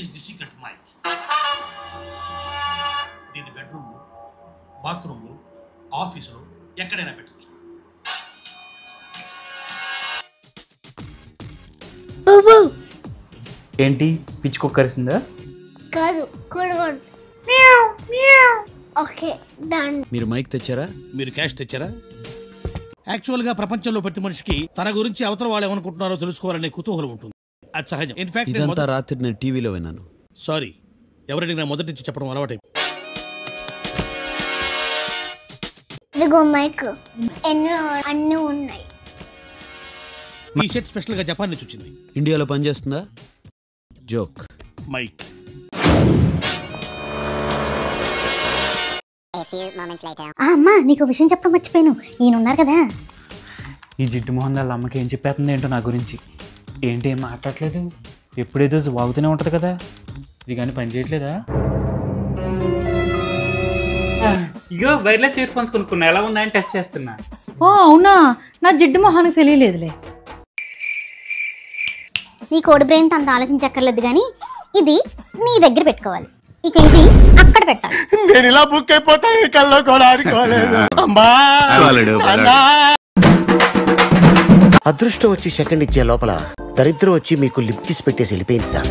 is the secret mic. దీన్ని బెడ్రూమ్లో, బాత్రూంలో, ఆఫీసులో ఎక్కడైనా పెట్టచ్చు. ఏంటి పిచ్చి కుక్కరిసిందా? కాదు, కొడగొడు. Okay done. మీరు మైక్ తెచ్చారా? మీరు క్యాష్ తెచ్చారా? యాక్చువల్ గా ప్రపంచంలో ప్రతి మనిషికి తన గురించి అవతల వాళ్ళు ఏమనుకుంటున్నారో తెలుసుకోవాలనే కుతూహలం ఉంటుంది. అది సహజం. ఇన్ఫాక్ట్ ఇదంతా రాత్రి నేను టీవీలో విన్నాను. సారీ, ఎవరికి నా మొదటి నుంచి చెప్పడం అలవాటు. ఇదిగో మైక్, ఎన్నో అన్నీ ఉన్నాయి. ఈ సెట్ స్పెషల్ గా జపాన్ నుంచి వచ్చింది. ఇండియాలో పనిచేస్తుందా? జోక్. మైక్ అమ్మా, నీకు విషయం చెప్పడం మర్చిపోయాను. ఈయన ఉన్నారు కదా, ఈ జిడ్డు మొహన్ వాళ్ళ అమ్మకి ఏం చెప్పేస్తుంది ఏంటో నా గురించి. ఏంటి ఏం మాట్లాడలేదు, ఎప్పుడేదో వాగుతూనే ఉంటుంది కదా. ఇది కానీ పని చేయట్లేదా? ఇగో వైర్లెస్ ఇయర్ ఫోన్స్ కొనుక్కున్నా, ఎలా ఉన్నాయని టెస్ట్ చేస్తున్నా. ఓ అవునా, నా జిడ్డు మొహానికి తెలియలేదులే. నీ కోడి బ్రెయిన్ అంత ఆలోచించక్కర్లేదు, కానీ ఇది నీ దగ్గర పెట్టుకోవాలి. ఇక ఇది అక్కడ పెట్టాలి. నేను ఇలా బుక్ అయిపోతా కల్లో కూడా ఆడుకోలేదు. అదృష్టం వచ్చి సెకండ్ ఇచ్చే లోపల దరిద్రం వచ్చి మీకు లిప్ కిస్ పెట్టేసి వెళ్ళిపోయింది సార్.